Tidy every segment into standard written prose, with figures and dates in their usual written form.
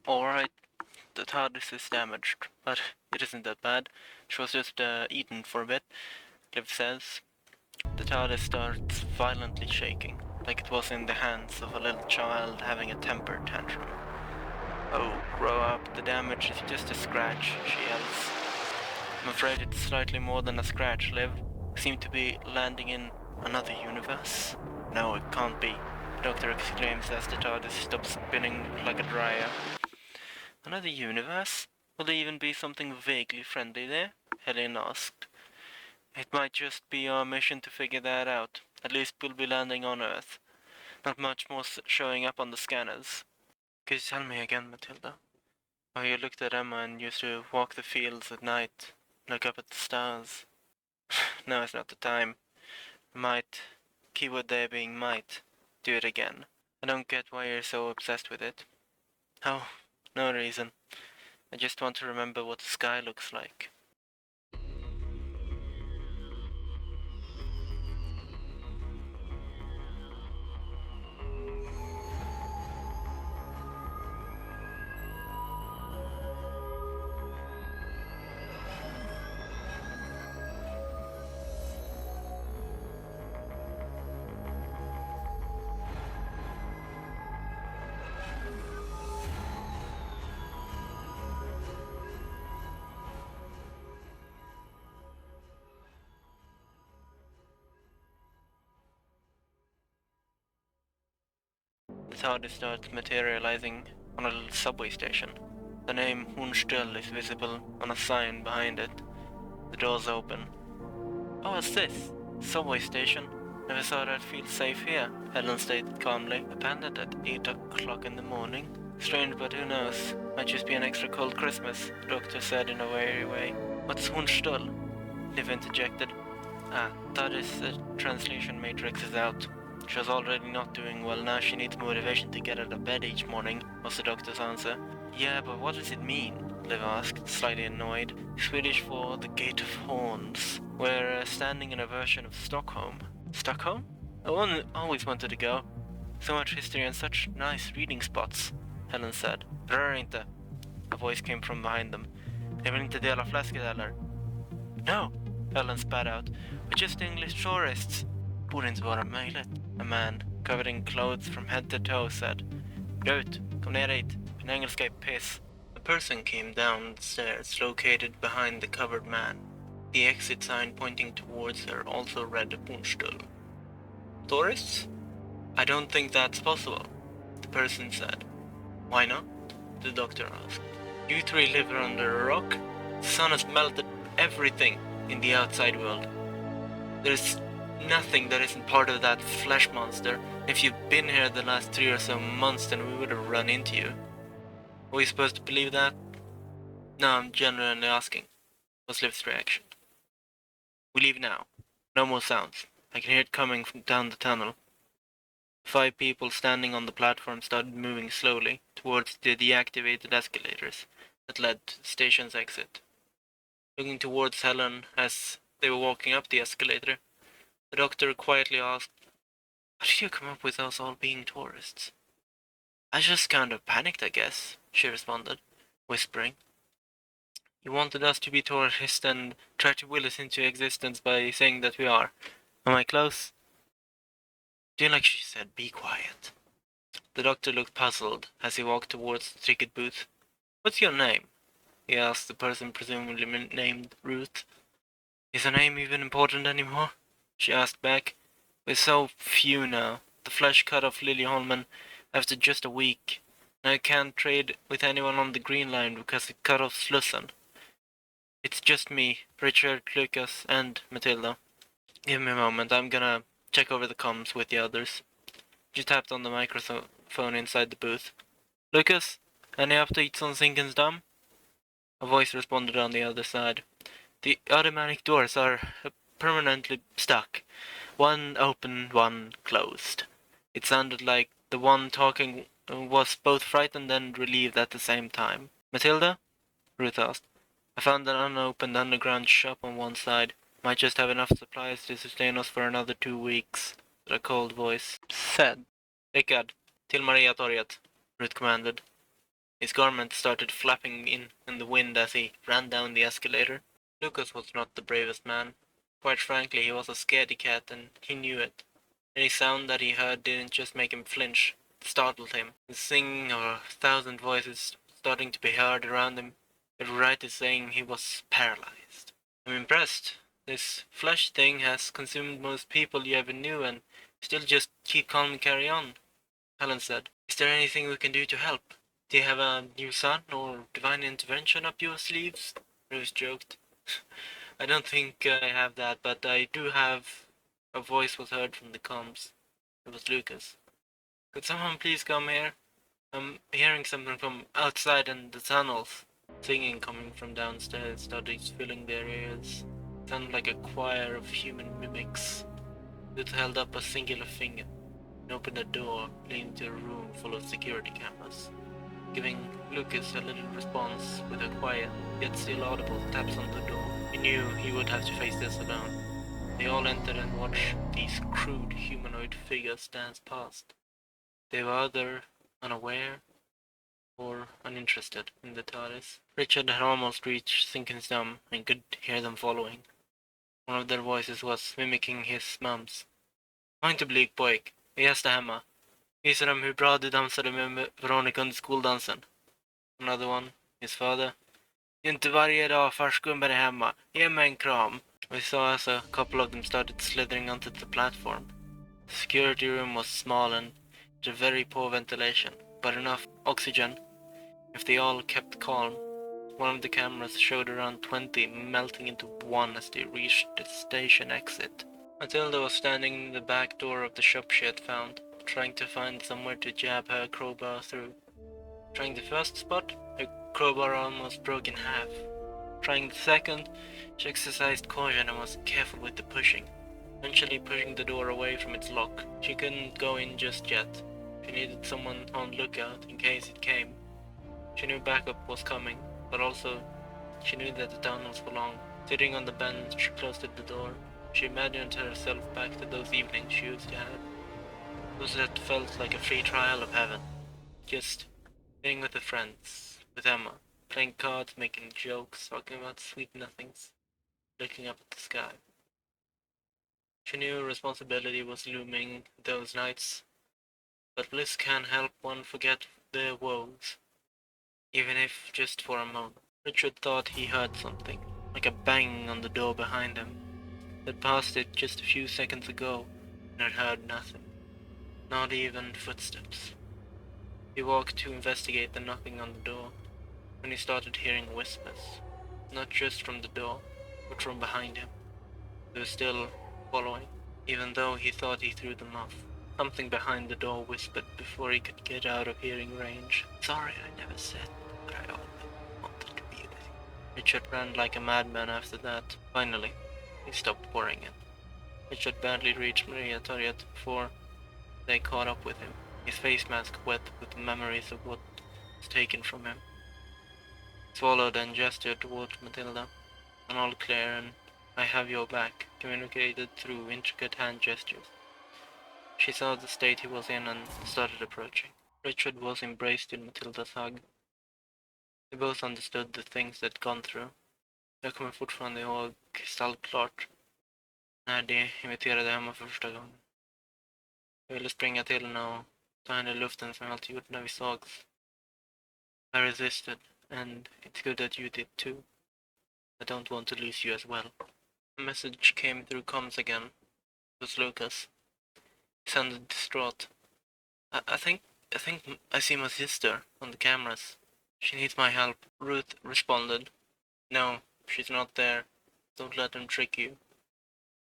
Alright, the TARDIS is damaged, but it isn't that bad. She was just eaten for a bit, Liv says. The TARDIS starts violently shaking, like it was in the hands of a little child having a temper tantrum. Oh, grow up, the damage is just a scratch, she yells. I'm afraid it's slightly more than a scratch, Liv. We seem to be landing in another universe. No, it can't be, the Doctor exclaims as the TARDIS stops spinning like a dryer. Another universe? Will there even be something vaguely friendly there? Helen asked. It might just be our mission to figure that out. At least we'll be landing on Earth. Not much more showing up on the scanners. Could you tell me again, Matilda? How you looked at Emma and used to walk the fields at night, look up at the stars. Now is not the time. Might, keyword there being might, do it again. I don't get why you're so obsessed with it. Oh, no reason. I just want to remember what the sky looks like. The TARDIS starts materializing on a little subway station. The name Hornstull is visible on a sign behind it. The doors open. Oh, what's this? Subway station? Never thought I'd feel safe here, Helen stated calmly. Abandoned at 8 o'clock in the morning. Strange, but who knows? Might just be an extra cold Christmas, the Doctor said in a weary way. What's Hornstull? Liv interjected. TARDIS, the translation matrix is out. She was already not doing well, now she needs motivation to get out of bed each morning, was the Doctor's answer. Yeah, but what does it mean? Liv asked, slightly annoyed. Swedish for the Gate of Horns. We're standing in a version of Stockholm. Stockholm? I always wanted to go. So much history and such nice reading spots, Helen said. Rör inte. A voice came from behind them. Ni vill inte dela fläsket eller? No, Helen spat out. We're just English tourists. Borde inte vara möjligt. A man, covered in clothes from head to toe, said. Ut, kom ner hit. Min engelska är piss. A person came down the stairs located behind the covered man. The exit sign pointing towards her also read Hornstull. Tourists? I don't think that's possible, the person said. Why not? The Doctor asked. You three live under a rock? The sun has melted everything in the outside world. There's nothing that isn't part of that flesh monster. If you've been here the last 3 or so months, then we would have run into you. Are we supposed to believe that? No, I'm genuinely asking, was Liv's reaction. We leave now. No more sounds. I can hear it coming from down the tunnel. 5 people standing on the platform started moving slowly towards the deactivated escalators that led to the station's exit. Looking towards Helen as they were walking up the escalator, the Doctor quietly asked, how did you come up with us all being tourists? I just kind of panicked, I guess, she responded, whispering. You wanted us to be tourists and tried to will us into existence by saying that we are. Am I close? Doing like she said, be quiet. The Doctor looked puzzled as he walked towards the ticket booth. What's your name? He asked the person presumably named Ruth. Is her name even important anymore? She asked back. We're so few now. The flesh cut off Lily Holman after just a week. Now I can't trade with anyone on the Green Line because it cut off Slussen. It's just me, Richard, Lucas, and Matilda. Give me a moment, I'm gonna check over the comms with the others. She tapped on the microphone inside the booth. Lucas, any updates on Sinkin's Dam? A voice responded on the other side. The automatic doors are permanently stuck. One open, one closed. It sounded like the one talking was both frightened and relieved at the same time. Matilda? Ruth asked. I found an unopened underground shop on one side. Might just have enough supplies to sustain us for another 2 weeks, a cold voice said. Rickard, till Mariatorget, Ruth commanded. His garment started flapping in the wind as he ran down the escalator. Lucas was not the bravest man. Quite frankly, he was a scaredy cat, and he knew it. Any sound that he heard didn't just make him flinch, it startled him. The singing of 1,000 voices starting to be heard around him, it right is saying he was paralyzed. I'm impressed. This flesh thing has consumed most people you ever knew, and still just keep calm and carry on, Helen said. Is there anything we can do to help? Do you have a new son or divine intervention up your sleeves? Rose joked. I don't think I have that, but I do have. A voice was heard from the comms. It was Lucas. Could someone please come here? I'm hearing something from outside in the tunnels. Singing coming from downstairs started filling their ears. It sounded like a choir of human mimics. Ruth held up a singular finger and opened a door leading to a room full of security cameras, giving Lucas a little response with a quiet, yet still audible taps on the door. He knew he would have to face this alone. They all entered and watched these crude humanoid figures dance past. They were either unaware or uninterested in the TARDIS. Richard had almost reached Sinkin's Dam and could hear them following. One of their voices was mimicking his mum's. Var inte blyg pojk, vi gästar hemma. Visar dem hur bra du dansade med Veronica under skoldansen. Another one, his father. Inte varje dag farsgubben är hemma, ge mig en kram. We saw as a couple of them started slithering onto the platform. The security room was small and had very poor ventilation, but enough oxygen if they all kept calm. One of the cameras showed around 20 melting into one as they reached the station exit. Matilda was standing in the back door of the shop she had found, trying to find somewhere to jab her crowbar through. Trying the first spot, her crowbar almost broke in half. Trying the second, she exercised caution and was careful with the pushing, eventually pushing the door away from its lock. She couldn't go in just yet. She needed someone on lookout in case it came. She knew backup was coming, but also she knew that the tunnels were long. Sitting on the bench close to the door, she imagined herself back to those evenings she used to have. Those that felt like a free trial of heaven. Just being with her friends, with Emma, playing cards, making jokes, talking about sweet nothings, looking up at the sky. She knew responsibility was looming those nights, but bliss can help one forget their woes, even if just for a moment. Richard thought he heard something, like a bang on the door behind him. Had passed it just a few seconds ago, and had heard nothing. Not even footsteps. He walked to investigate the knocking on the door, when he started hearing whispers, not just from the door, but from behind him. They were still following, even though he thought he threw them off. Something behind the door whispered before he could get out of hearing range. Sorry, I never said, but I always wanted to be with you. Richard ran like a madman after that. Finally, he stopped worrying it. Richard badly reached Maria Toriet before they caught up with him, his face mask wet with memories of what was taken from him. He swallowed and gestured toward Matilda. I'm all clear and I have your back, communicated through intricate hand gestures. She saw the state he was in and started approaching. Richard was embraced in Matildas hug. They both understood the things they'd gone through. Jag kommer fortfarande ihåg kristallklart när de imiterade hemma för första gången. Jag ville springa till henne och ta henne i luften som jag alltid gjort när vi sågs. I resisted, and it's good that you did too. I don't want to lose you as well. A message came through comms again. It was Lucas. He sounded distraught. I think I see my sister on the cameras. She needs my help. Ruth responded. No, she's not there. Don't let them trick you.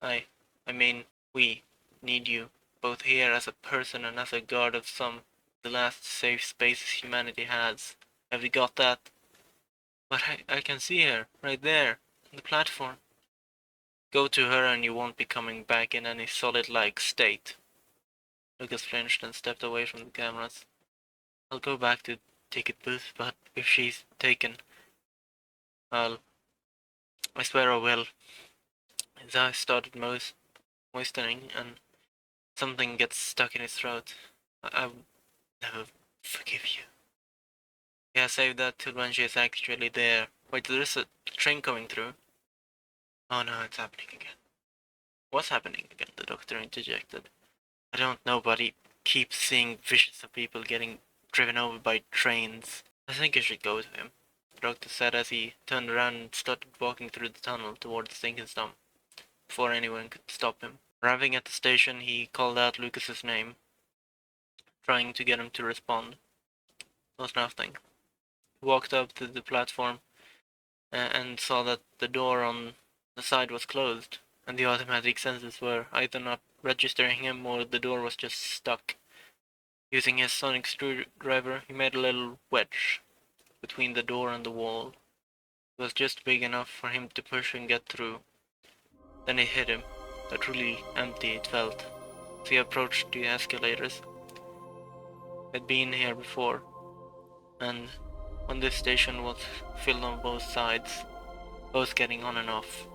I mean, we need you, both here as a person and as a guard of the last safe spaces humanity has. Have you got that? But I can see her, right there, on the platform. Go to her and you won't be coming back in any solid-like state. Lucas flinched and stepped away from the cameras. I'll go back to ticket booth, but if she's taken, I swear I will. His eyes started moistening and something gets stuck in his throat. I will never forgive you. Yeah, save that till when she is actually there. Wait, there's a train coming through. Oh no, it's happening again. What's happening again? The doctor interjected. I don't know, but he keeps seeing visions of people getting driven over by trains. I think I should go to him, the doctor said as he turned around and started walking through the tunnel towards Dinkinsdom, before anyone could stop him. Arriving at the station, he called out Lucas's name, trying to get him to respond. There was nothing. He walked up to the platform and saw that the door on the side was closed, and the automatic sensors were either not registering him or the door was just stuck. Using his sonic screwdriver, he made a little wedge between the door and the wall. It was just big enough for him to push and get through. Then it hit him, how truly empty it felt. As he approached the escalators, he had been here before, and when this station was filled on both sides, both getting on and off.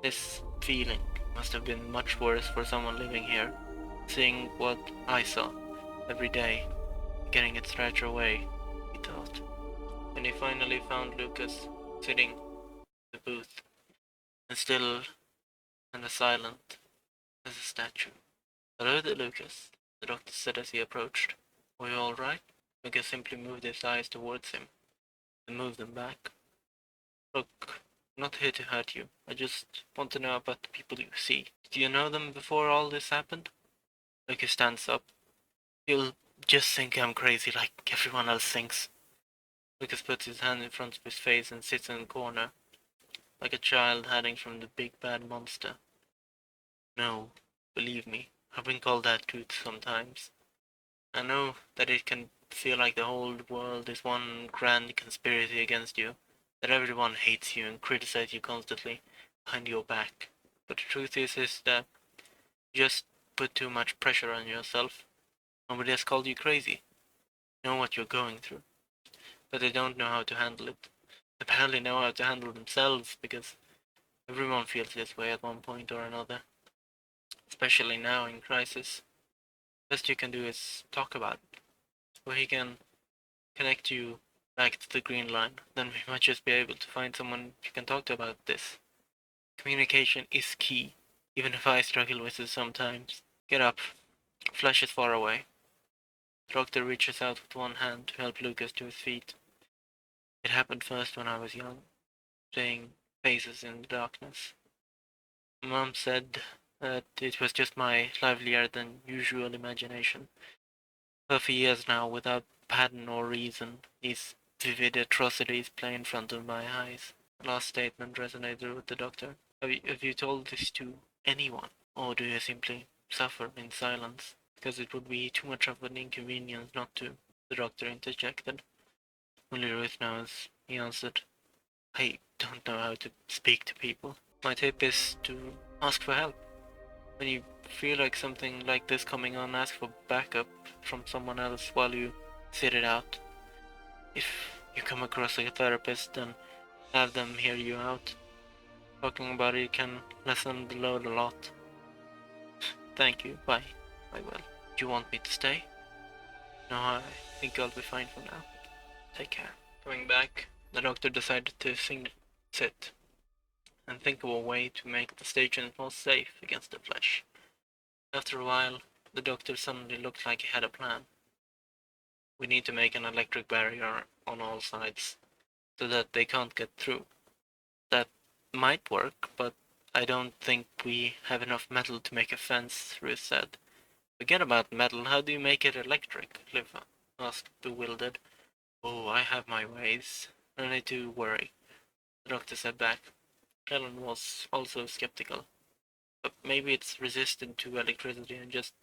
This feeling must have been much worse for someone living here, seeing what I saw every day, getting it stretched away, he thought. And he finally found Lucas sitting in the booth, and still and as silent as a statue. Hello there, Lucas, the doctor said as he approached. Are you alright? Lucas simply moved his eyes towards him, then moved them back. Look, I'm not here to hurt you. I just want to know about the people you see. Did you know them before all this happened? Lucas stands up. You'll just think I'm crazy like everyone else thinks. Lucas puts his hand in front of his face and sits in the corner, like a child hiding from the big bad monster. No, believe me, I've been called that too sometimes. I know that it can feel like the whole world is one grand conspiracy against you, that everyone hates you and criticizes you constantly behind your back. But the truth is that you just put too much pressure on yourself. Nobody has called you crazy. You know what you're going through, but they don't know how to handle it. They barely know how to handle themselves because everyone feels this way at one point or another, especially now in crisis. Best you can do is talk about it, so he can connect you back to the green line. Then we might just be able to find someone you can talk to about this. Communication is key, even if I struggle with it sometimes. Get up. Flesh is far away. The doctor reaches out with one hand to help Lucas to his feet. It happened first when I was young, playing faces in the darkness. Mom said that it was just my livelier than usual imagination. For years now, without pattern or reason, these vivid atrocities play in front of my eyes. The last statement resonated with the doctor. Have you told this to anyone? Or do you simply suffer in silence? Because it would be too much of an inconvenience not to, the doctor interjected. Only Ruth knows, he answered. I don't know how to speak to people. My tip is to ask for help. When you feel like something like this coming on, ask for backup from someone else while you sit it out. If you come across a therapist, then have them hear you out. Talking about it can lessen the load a lot. Thank you, bye. I will. Do you want me to stay? No, I think I'll be fine for now. Take care. Coming back, the doctor decided to sit and think of a way to make the station more safe against the flesh. After a while, the doctor suddenly looked like he had a plan. We need to make an electric barrier on all sides, so that they can't get through. That might work, but I don't think we have enough metal to make a fence, Ruth said. Forget about metal, how do you make it electric? Liv asked, bewildered. Oh, I have my ways. No need to worry, the doctor said back. Helen was also skeptical. But maybe it's resistant to electricity and just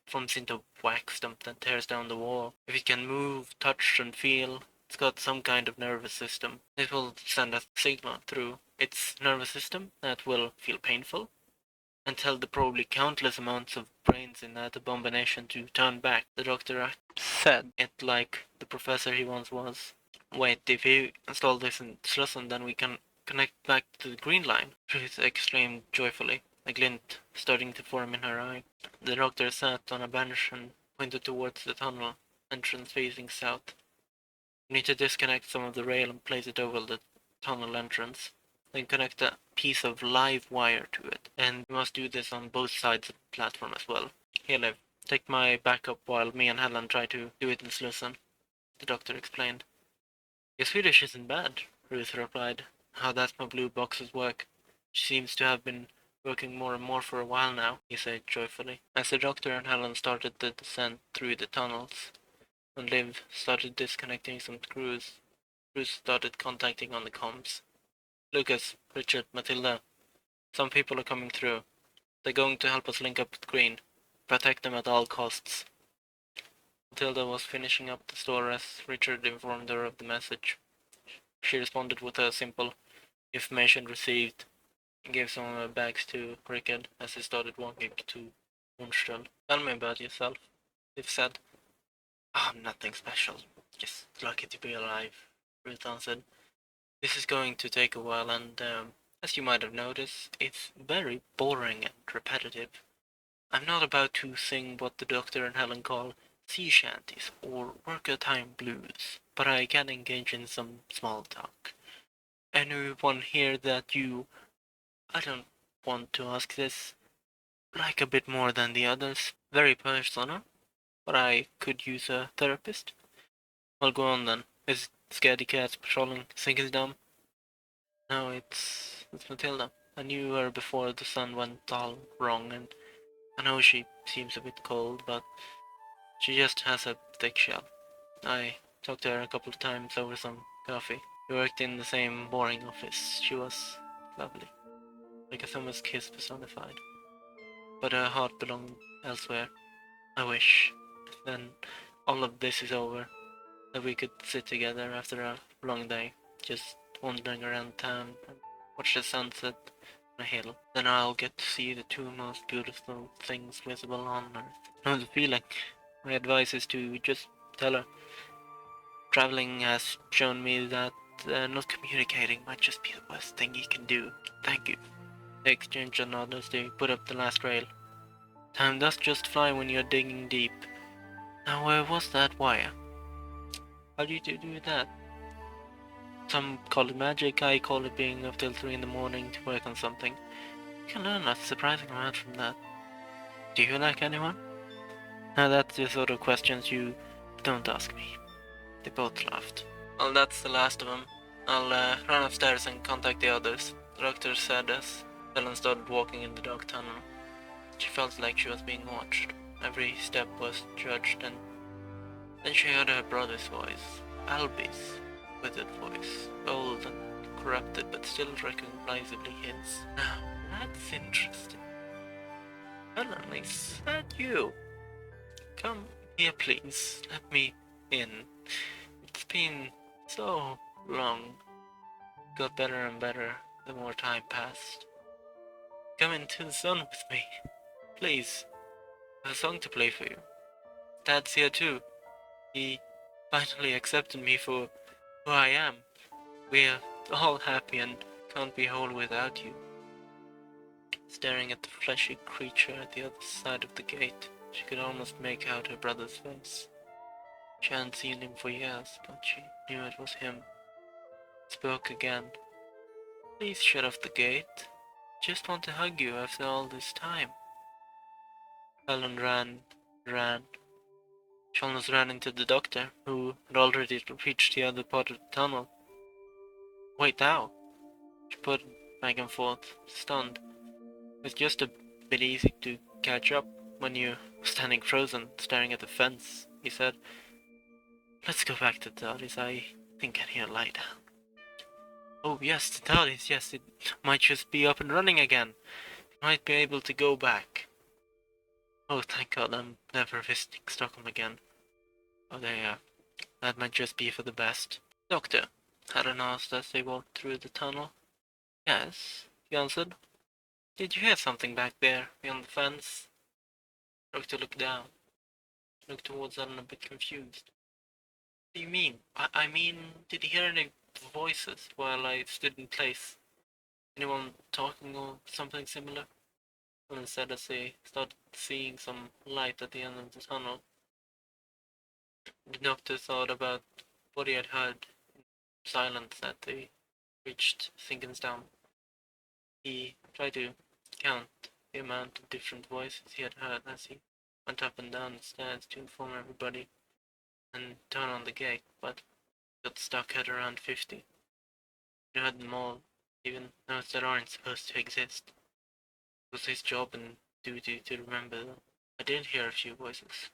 forms into wax stump that tears down the wall. If it can move, touch, and feel, it's got some kind of nervous system. It will send a signal through its nervous system that will feel painful and tell the probably countless amounts of brains in that abomination to turn back. The doctor said it like the professor he once was. Wait, if you install this in Slussen, then we can connect back to the green line, Ruth exclaimed joyfully, a glint starting to form in her eye. The doctor sat on a bench and pointed towards the tunnel entrance facing south. You need to disconnect some of the rail and place it over the tunnel entrance. Then connect a piece of live wire to it. And you must do this on both sides of the platform as well. Here, Liv, take my backup while me and Helen try to do it in Slussen, the doctor explained. Your Swedish isn't bad, Ruth replied. How does my blue boxes work? She seems to have been working more and more for a while now, he said joyfully, as the doctor and Helen started the descent through the tunnels. When Liv started disconnecting some screws, Ruth started contacting on the comms. Lucas, Richard, Matilda, some people are coming through. They're going to help us link up with Green. Protect them at all costs. Matilda was finishing up the store as Richard informed her of the message. She responded with a simple "information received" and gave some of her bags to Rickard as he started walking to Hornström. Tell me about yourself, Liv said. Oh, nothing special. Just lucky to be alive, Ruth answered. This is going to take a while and, as you might have noticed, it's very boring and repetitive. I'm not about to sing what the doctor and Helen call sea shanties or worker time blues, but I can engage in some small talk. Anyone here that I don't want to ask this, like a bit more than the others? Very personal, but I could use a therapist. Well, go on then. Is Scaredy Cat patrolling Sinkisdam? No, it's Matilda. I knew her before the sun went all wrong, and I know she seems a bit cold, but she just has a thick shell. I talked to her a couple of times over some coffee. We worked in the same boring office. She was lovely, like a summer's kiss personified. But her heart belonged elsewhere. I wish, then all of this is over, that we could sit together after a long day, just wandering around town and watch the sunset on a hill. Then I'll get to see the two most beautiful things visible on Earth. Know the feeling. My advice is to just tell her. Traveling has shown me that not communicating might just be the worst thing you can do. Thank you. They exchanged a nod as they put up the last rail. Time does just fly when you're digging deep. Now where was that wire? How did you do that? Some call it magic, I call it being up till 3 in the morning to work on something. You can learn a surprising amount from that. Do you like anyone? Now that's the sort of questions you don't ask me. They both laughed. Well, that's the last of them. I'll run upstairs and contact the others, the doctor said as Helen started walking in the dark tunnel. She felt like she was being watched. Every step was judged, and then she heard her brother's voice, Albie's withered voice, old and corrupted but still recognizably his. Now, that's interesting. Helen, is that you? Come here, please. Let me in. It's been so long. It got better and better the more time passed. Come into the sun with me. Please. I have a song to play for you. Dad's here too. He finally accepted me for who I am. We're all happy and can't be whole without you. Staring at the fleshy creature at the other side of the gate, she could almost make out her brother's face. She hadn't seen him for years, but she knew it was him. Spoke again. Please shut off the gate. Just want to hug you after all this time. Helen ran. She almost ran into the doctor, who had already reached the other part of the tunnel. Wait now. She put back and forth, stunned. It's just a bit easy to catch up when you're standing frozen, staring at the fence, he said. Let's go back to Daddy's. I think I need a lie down. Oh yes, the Daddy's, yes, it might just be up and running again. Might be able to go back. Oh, thank God, I'm never visiting Stockholm again. Oh, there. That might just be for the best. Doctor, Helen asked as they walked through the tunnel. Yes, he answered. Did you hear something back there, beyond the fence? Doctor looked down. Looked towards Helen a bit confused. What do you mean? I mean, did you hear any voices while I stood in place? Anyone talking or something similar? Helen said as they started seeing some light at the end of the tunnel. The doctor thought about what he had heard in silence that they reached Sinkenstown. He tried to count the amount of different voices he had heard as he went up and down the stairs to inform everybody and turn on the gate, but got stuck at around 50. He heard them all, even those that aren't supposed to exist. It was his job and duty to remember them. I did hear a few voices,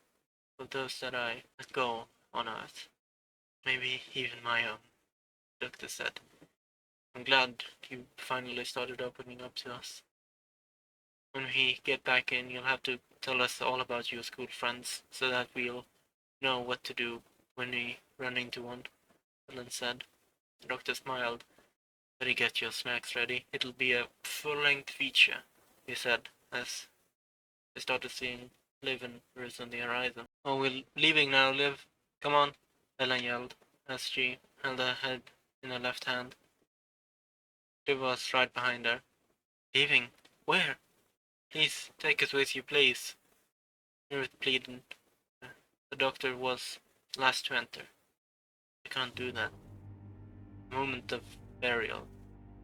of those that I let go on Earth. Maybe even my own, the doctor said. I'm glad you finally started opening up to us. When we get back in, you'll have to tell us all about your school friends, so that we'll know what to do when we run into one, Ellen said. The doctor smiled. Better get your snacks ready. It'll be a full-length feature, he said, as they started seeing Liv and Riz on the horizon. Oh, we're leaving now, Liv. Come on, Ellen yelled, as she held her head in her left hand. Liv was right behind her. Leaving? Where? Please, take us with you, please. Ruth pleaded. The doctor was last to enter. I can't do that. A moment of burial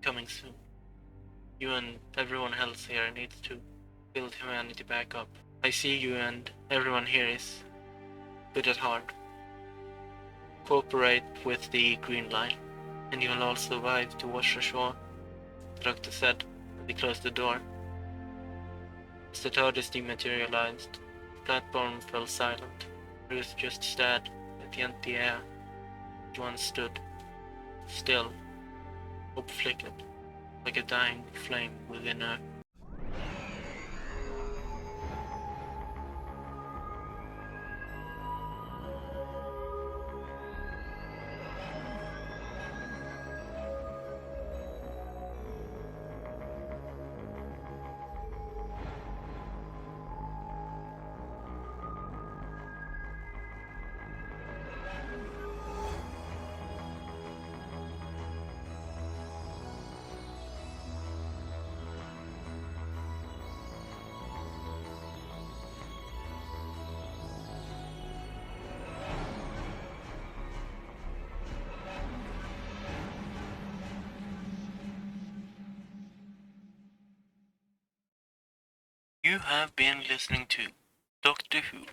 coming soon. You and everyone else here needs to build humanity back up. I see you and everyone here is good at heart. Cooperate with the Green Line, and you'll all survive to wash ashore, the doctor said as he closed the door. As the TARDIS dematerialized, the platform fell silent. Ruth just stared at the empty air. Joan stood, still. Hope flickered, like a dying flame within her. You have been listening to Doctor Who,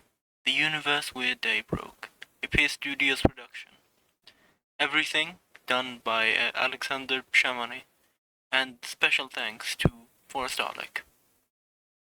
The Universe Where Day Broke, a Peer Studios production. Everything done by Alexander Pshamani, and special thanks to Forrest Alec.